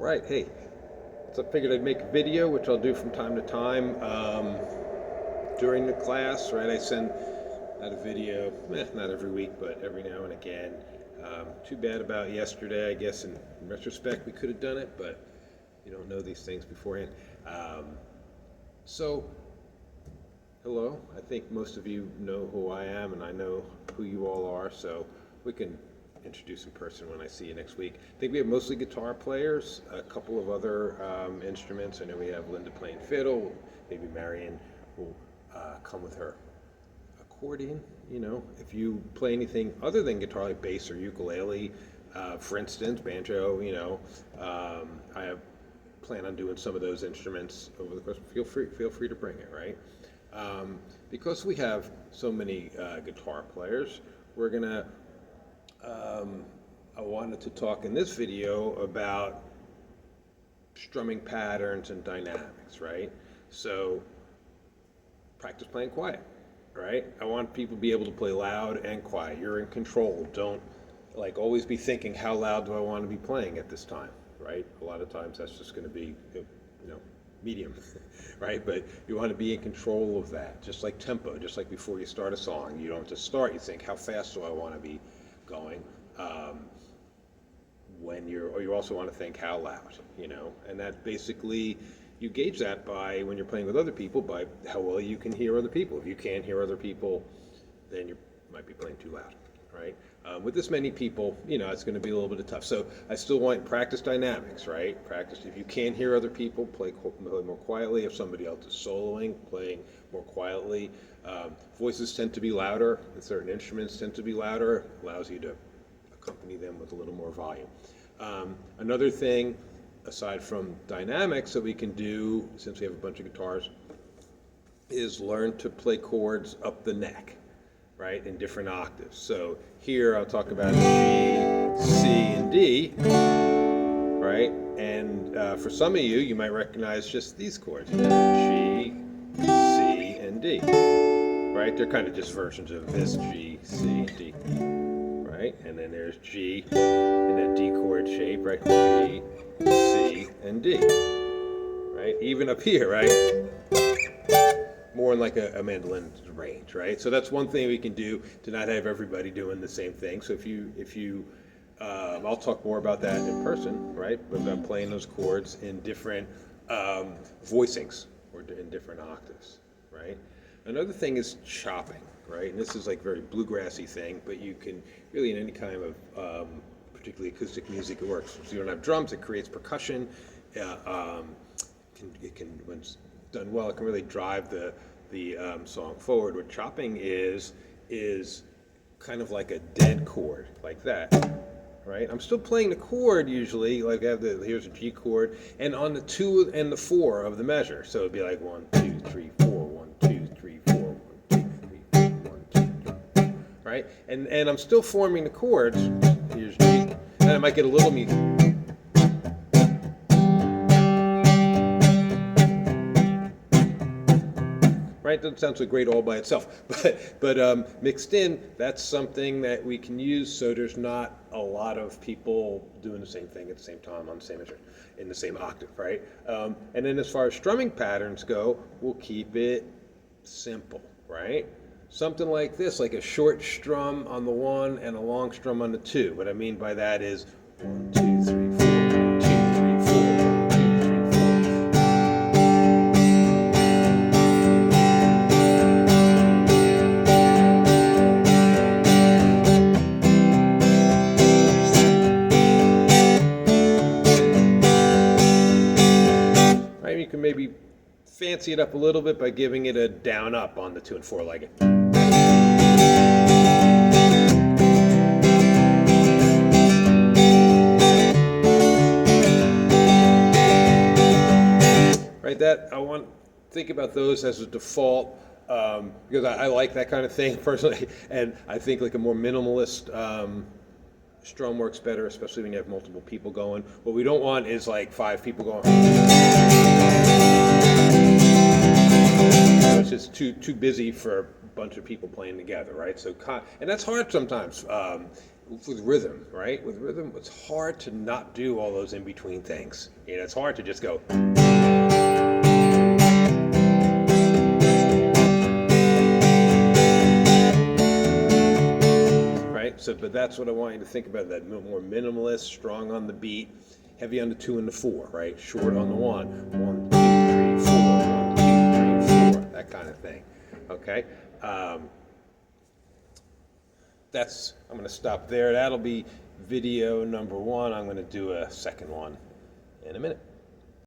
Right, hey, so I figured I'd make a video, which I'll do from time to time during the class, right? I send out a video, not every week, but every now and again. Too bad about yesterday, I guess in retrospect we could have done it, but you don't know these things beforehand. So, hello, I think most of you know who I am and I know who you all are, so we can introduce in person when I see you next week. I think we have mostly guitar players, a couple of other instruments. I know we have Linda playing fiddle, maybe Marion will come with her accordion. You know, if you play anything other than guitar, like bass or ukulele, for instance, banjo, you know, plan on doing some of those instruments over the course. Feel free to bring it, right? Because we have so many guitar players, we're gonna I wanted to talk in this video about strumming patterns and dynamics, right? So practice playing quiet, right? I want people to be able to play loud and quiet. You're in control. Don't always be thinking, how loud do I want to be playing at this time, right? A lot of times that's just going to be, medium, right? But you want to be in control of that, just like tempo, just like before you start a song. You don't just start, you think, how fast do I want to be going? Or you also want to think how loud, and that basically, you gauge that by when you're playing with other people, by how well you can hear other people. If you can't hear other people, then you might be playing too loud, right? With this many people, it's going to be a little bit tough. So I still want practice dynamics, right? Practice, if you can't hear other people, play more quietly. If somebody else is soloing, playing more quietly. Voices tend to be louder, and certain instruments tend to be louder, allows you to accompany them with a little more volume. Another thing, aside from dynamics, that we can do, since we have a bunch of guitars, is learn to play chords up the neck, right, in different octaves. So here I'll talk about G, C, and D, right? And for some of you, you might recognize just these chords, G, C, and D, right? They're kind of just versions of this G, C, D. Right? And then there's G in that D chord shape, right? G, C, and D. Right? Even up here, right? More in like a mandolin range, right? So that's one thing we can do to not have everybody doing the same thing. So if you I'll talk more about that in person, right? But about playing those chords in different voicings or in different octaves, right? Another thing is chopping. Right, and this is like very bluegrassy thing, but you can really in any kind of particularly acoustic music it works. So you don't have drums, it creates percussion. It can when it's done well, it can really drive the song forward. What chopping is kind of like a dead chord, like that. Right, I'm still playing the chord usually. Like I have here's a G chord, and on the 2 and the 4 of the measure. So it'd be like 1, 2, 3, 4, 1, 2, 3, 4. Right? And I'm still forming the chords. Here's G. And I might get a little music. Right? Doesn't sound so great all by itself. But mixed in, that's something that we can use so there's not a lot of people doing the same thing at the same time on the same instrument, in the same octave, right? And then as far as strumming patterns go, we'll keep it simple, right? Something like this, like a short strum on the 1 and a long strum on the 2. What I mean by that is 1, 2, 3, 4, 1, 2, 3, 4, 1, 2, 3, 4. Right, you can maybe fancy it up a little bit by giving it a down up on the 2 and 4 legged. Right, that I want to think about those as a default because I like that kind of thing personally, and I think like a more minimalist strum works better, especially when you have multiple people going. What we don't want is like 5 people going. It's just too busy for a bunch of people playing together, right? So, and that's hard sometimes. with rhythm, right? With rhythm, it's hard to not do all those in between things. You know, it's hard to just go. Right? So, but that's what I want you to think about, that more minimalist, strong on the beat, heavy on the 2 and the 4, right? Short on the 1. 1, 2, 3, 4. 1, 2, 3, 4. That kind of thing. Okay? I'm going to stop there. That'll be video number 1. I'm going to do a second one in a minute.